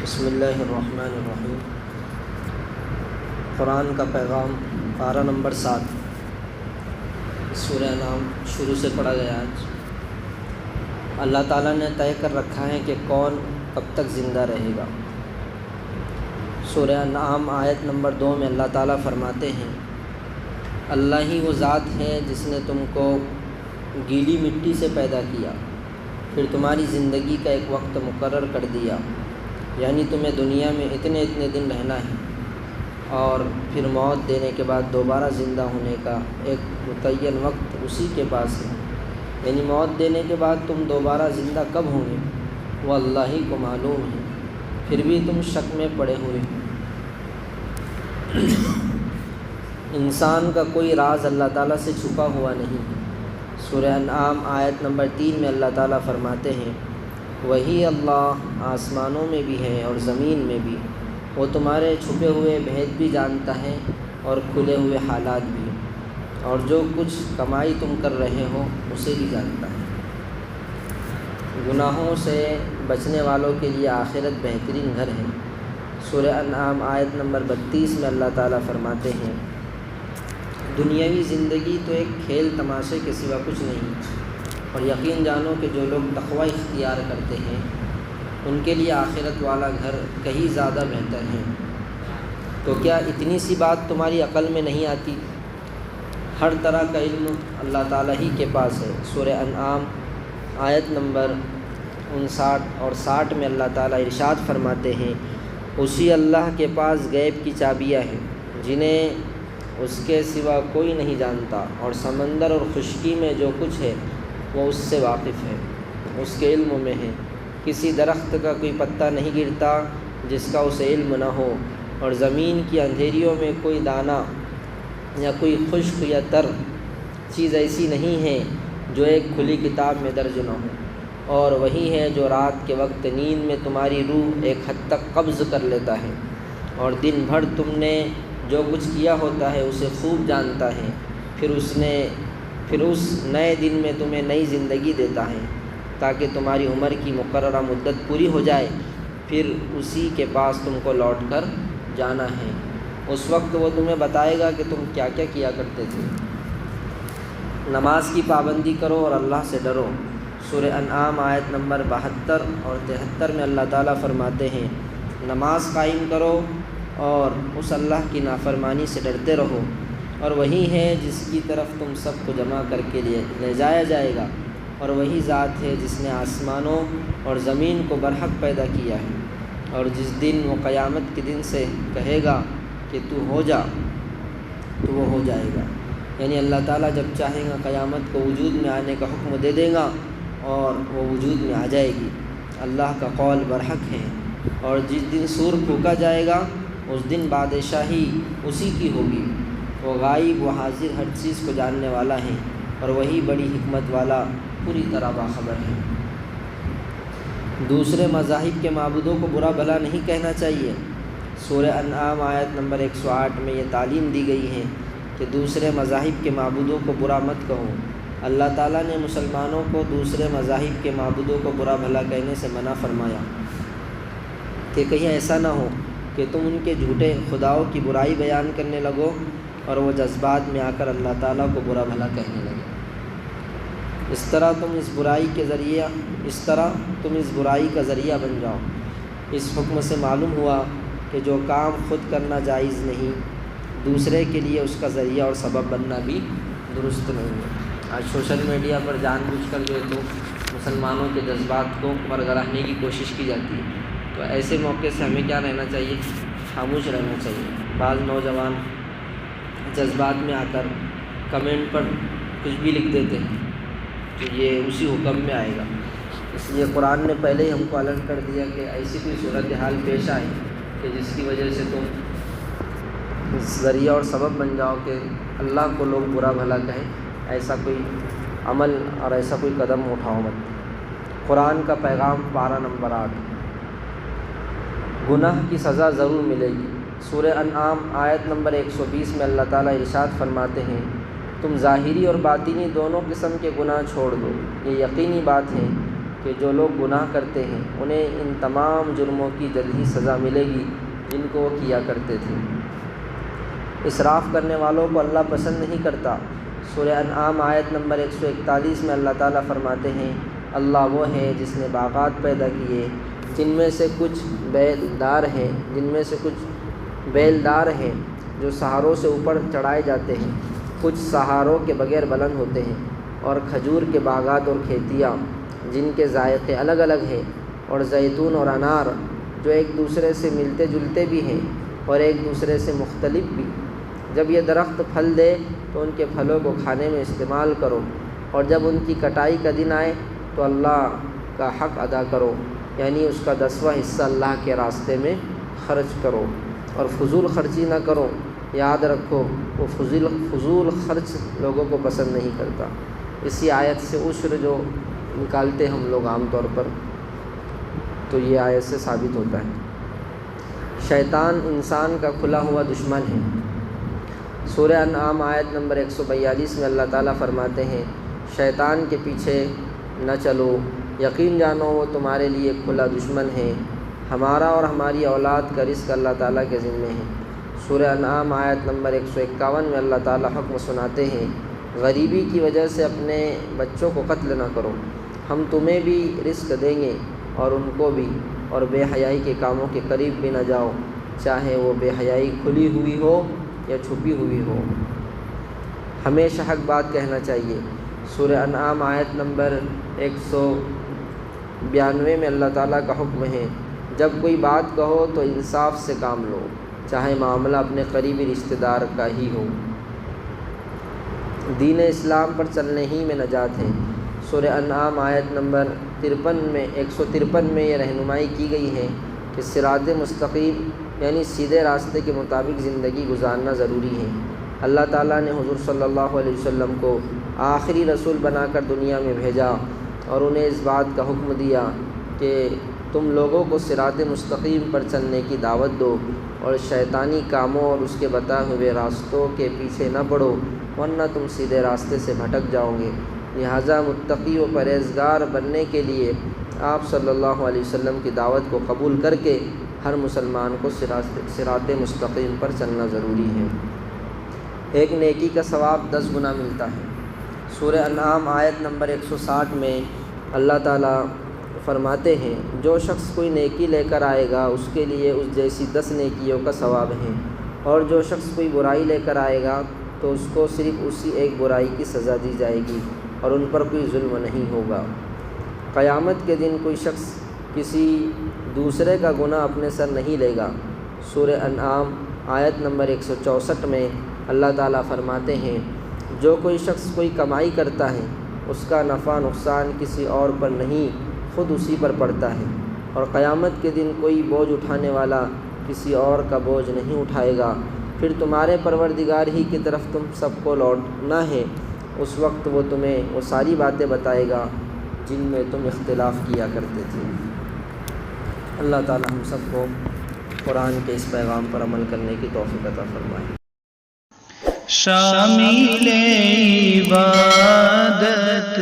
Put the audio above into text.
بسم اللہ الرحمن الرحیم۔ قرآن کا پیغام پارہ نمبر 7 سورہ انعام شروع سے پڑھا گیا آج۔ اللہ تعالیٰ نے طے کر رکھا ہے کہ کون کب تک زندہ رہے گا۔ سورہ انعام آیت نمبر 2 میں اللہ تعالیٰ فرماتے ہیں، اللہ ہی وہ ذات ہے جس نے تم کو گیلی مٹی سے پیدا کیا، پھر تمہاری زندگی کا ایک وقت مقرر کر دیا، یعنی تمہیں دنیا میں اتنے دن رہنا ہے، اور پھر موت دینے کے بعد دوبارہ زندہ ہونے کا ایک متعین وقت اسی کے پاس ہے۔ یعنی موت دینے کے بعد تم دوبارہ زندہ کب ہوں گے وہ اللہ ہی کو معلوم ہے، پھر بھی تم شک میں پڑے ہوئے۔ انسان کا کوئی راز اللہ تعالیٰ سے چھپا ہوا نہیں ہے۔ سورہ انعام آیت نمبر 3 میں اللہ تعالیٰ فرماتے ہیں، وہی اللہ آسمانوں میں بھی ہے اور زمین میں بھی، وہ تمہارے چھپے ہوئے بھید بھی جانتا ہے اور کھلے ہوئے حالات بھی، اور جو کچھ کمائی تم کر رہے ہو اسے بھی جانتا ہے۔ گناہوں سے بچنے والوں کے لیے آخرت بہترین گھر ہے۔ سورہ انعام آیت نمبر 32 میں اللہ تعالیٰ فرماتے ہیں، دنیاوی زندگی تو ایک کھیل تماشے کے سوا کچھ نہیں، اور یقین جانو کہ جو لوگ تقوی اختیار کرتے ہیں ان کے لیے آخرت والا گھر کہیں زیادہ بہتر ہے۔ تو کیا اتنی سی بات تمہاری عقل میں نہیں آتی؟ ہر طرح کا علم اللہ تعالیٰ ہی کے پاس ہے۔ سورہ انعام آیت نمبر 59 اور 60 میں اللہ تعالیٰ ارشاد فرماتے ہیں، اسی اللہ کے پاس غیب کی چابیاں ہیں جنہیں اس کے سوا کوئی نہیں جانتا، اور سمندر اور خشکی میں جو کچھ ہے وہ اس سے واقف ہے، اس کے علم میں ہے۔ کسی درخت کا کوئی پتا نہیں گرتا جس کا اسے علم نہ ہو، اور زمین کی اندھیریوں میں کوئی دانہ یا کوئی خشک یا تر چیز ایسی نہیں ہے جو ایک کھلی کتاب میں درج نہ ہو۔ اور وہی ہے جو رات کے وقت نیند میں تمہاری روح ایک حد تک قبض کر لیتا ہے، اور دن بھر تم نے جو کچھ کیا ہوتا ہے اسے خوب جانتا ہے، پھر اس نئے دن میں تمہیں نئی زندگی دیتا ہے تاکہ تمہاری عمر کی مقررہ مدت پوری ہو جائے، پھر اسی کے پاس تم کو لوٹ کر جانا ہے۔ اس وقت وہ تمہیں بتائے گا کہ تم کیا کیا کرتے تھے۔ نماز کی پابندی کرو اور اللہ سے ڈرو۔ سورہ انعام آیت نمبر 72 اور 73 میں اللہ تعالیٰ فرماتے ہیں، نماز قائم کرو اور اس اللہ کی نافرمانی سے ڈرتے رہو، اور وہی ہے جس کی طرف تم سب کو جمع کر کے لے جایا جائے گا، اور وہی ذات ہے جس نے آسمانوں اور زمین کو برحق پیدا کیا ہے، اور جس دن وہ قیامت کے دن سے کہے گا کہ تو ہو جا تو وہ ہو جائے گا۔ یعنی اللہ تعالیٰ جب چاہے گا قیامت کو وجود میں آنے کا حکم دے دے گا اور وہ وجود میں آ جائے گی۔ اللہ کا قول برحق ہے، اور جس دن سور پھونکا جائے گا اس دن بادشاہی اسی کی ہوگی۔ وہ غائب و حاضر ہر چیز کو جاننے والا ہے، اور وہی بڑی حکمت والا پوری طرح باخبر ہے۔ دوسرے مذاہب کے معبودوں کو برا بھلا نہیں کہنا چاہیے۔ سورہ انعام آیت نمبر 108 میں یہ تعلیم دی گئی ہے کہ دوسرے مذاہب کے معبودوں کو برا مت کہو۔ اللہ تعالیٰ نے مسلمانوں کو دوسرے مذاہب کے معبودوں کو برا بھلا کہنے سے منع فرمایا کہ کہیں ایسا نہ ہو کہ تم ان کے جھوٹے خداؤں کی برائی بیان کرنے لگو اور وہ جذبات میں آ کر اللہ تعالیٰ کو برا بھلا کہنے لگے۔ اس طرح تم اس برائی کا ذریعہ بن جاؤ۔ اس حکم سے معلوم ہوا کہ جو کام خود کرنا جائز نہیں، دوسرے کے لیے اس کا ذریعہ اور سبب بننا بھی درست نہیں ہے۔ آج سوشل میڈیا پر جان بوجھ کر جو ہے تو مسلمانوں کے جذبات کو برگرانے کی کوشش کی جاتی ہے، تو ایسے موقع سے ہمیں کیا رہنا چاہیے؟ خاموش رہنا چاہیے۔ بعض نوجوان جذبات میں آ کر کمنٹ پر کچھ بھی لکھ دیتے ہیں تو یہ اسی حکم میں آئے گا۔ اس لیے قرآن نے پہلے ہی ہم کو الرٹ کر دیا کہ ایسی کوئی صورتحال پیش آئے کہ جس کی وجہ سے تم ذریعہ اور سبب بن جاؤ کہ اللہ کو لوگ برا بھلا کہیں، ایسا کوئی عمل اور ایسا کوئی قدم اٹھاؤ مت۔ قرآن کا پیغام پارہ نمبر 8، گناہ کی سزا ضرور ملے گی۔ سورہ انعام آیت نمبر 120 میں اللہ تعالیٰ ارشاد فرماتے ہیں، تم ظاہری اور باطنی دونوں قسم کے گناہ چھوڑ دو، یہ یقینی بات ہے کہ جو لوگ گناہ کرتے ہیں انہیں ان تمام جرموں کی جلد ہی سزا ملے گی جن کو وہ کیا کرتے تھے۔ اسراف کرنے والوں کو اللہ پسند نہیں کرتا۔ سورہ انعام آیت نمبر 141 میں اللہ تعالیٰ فرماتے ہیں، اللہ وہ ہے جس نے باغات پیدا کیے جن میں سے کچھ بیلدار ہیں جو سہاروں سے اوپر چڑھائے جاتے ہیں، کچھ سہاروں کے بغیر بلند ہوتے ہیں، اور کھجور کے باغات اور کھیتیاں جن کے ذائقے الگ الگ ہیں، اور زیتون اور انار جو ایک دوسرے سے ملتے جلتے بھی ہیں اور ایک دوسرے سے مختلف بھی۔ جب یہ درخت پھل دے تو ان کے پھلوں کو کھانے میں استعمال کرو، اور جب ان کی کٹائی کا دن آئے تو اللہ کا حق ادا کرو، یعنی اس کا 10واں حصہ اللہ کے راستے میں خرچ کرو، اور فضول خرچی نہ کرو۔ یاد رکھو وہ فضول خرچ لوگوں کو پسند نہیں کرتا۔ اسی آیت سے عشر جو نکالتے ہم لوگ عام طور پر، تو یہ آیت سے ثابت ہوتا ہے۔ شیطان انسان کا کھلا ہوا دشمن ہے۔ سورہ انعام آیت نمبر 142 میں اللہ تعالیٰ فرماتے ہیں، شیطان کے پیچھے نہ چلو، یقین جانو وہ تمہارے لیے کھلا دشمن ہے۔ ہمارا اور ہماری اولاد کا رزق اللہ تعالیٰ کے ذمے ہے۔ سورہ انعام آیت نمبر 151 میں اللہ تعالیٰ حکم سناتے ہیں، غریبی کی وجہ سے اپنے بچوں کو قتل نہ کرو، ہم تمہیں بھی رزق دیں گے اور ان کو بھی، اور بے حیائی کے کاموں کے قریب بھی نہ جاؤ، چاہے وہ بے حیائی کھلی ہوئی ہو یا چھپی ہوئی ہو۔ ہمیشہ حق بات کہنا چاہیے۔ سورہ انعام آیت نمبر 192 میں اللہ تعالیٰ کا حکم ہے، جب کوئی بات کہو تو انصاف سے کام لو، چاہے معاملہ اپنے قریبی رشتہ دار کا ہی ہو۔ دین اسلام پر چلنے ہی میں نجات ہے۔ سورہ انعام آیت نمبر 153 میں یہ رہنمائی کی گئی ہے کہ صراط مستقیم یعنی سیدھے راستے کے مطابق زندگی گزارنا ضروری ہے۔ اللہ تعالیٰ نے حضور صلی اللہ علیہ وسلم کو آخری رسول بنا کر دنیا میں بھیجا اور انہیں اس بات کا حکم دیا کہ تم لوگوں کو صراط مستقیم پر چلنے کی دعوت دو اور شیطانی کاموں اور اس کے بتائے ہوئے راستوں کے پیچھے نہ پڑو، ورنہ تم سیدھے راستے سے بھٹک جاؤ گے۔ لہٰذا متقی و پرہیزگار بننے کے لیے آپ صلی اللہ علیہ وسلم کی دعوت کو قبول کر کے ہر مسلمان کو صراط مستقیم پر چلنا ضروری ہے۔ ایک نیکی کا ثواب 10 گنا ملتا ہے۔ سورہ انعام آیت نمبر 160 میں اللہ تعالیٰ فرماتے ہیں، جو شخص کوئی نیکی لے کر آئے گا اس کے لیے اس جیسی 10 نیکیوں کا ثواب ہے، اور جو شخص کوئی برائی لے کر آئے گا تو اس کو صرف اسی ایک برائی کی سزا دی جائے گی اور ان پر کوئی ظلم نہیں ہوگا۔ قیامت کے دن کوئی شخص کسی دوسرے کا گناہ اپنے سر نہیں لے گا۔ سورہ انعام آیت نمبر 164 میں اللہ تعالیٰ فرماتے ہیں، جو کوئی شخص کوئی کمائی کرتا ہے اس کا نفع نقصان کسی اور پر نہیں، خود اسی پر پڑتا ہے، اور قیامت کے دن کوئی بوجھ اٹھانے والا کسی اور کا بوجھ نہیں اٹھائے گا۔ پھر تمہارے پروردگار ہی کی طرف تم سب کو لوٹنا ہے، اس وقت وہ تمہیں وہ ساری باتیں بتائے گا جن میں تم اختلاف کیا کرتے تھے۔ اللہ تعالی ہم سب کو قرآن کے اس پیغام پر عمل کرنے کی توفیق عطا فرمائے۔ شامل عبادت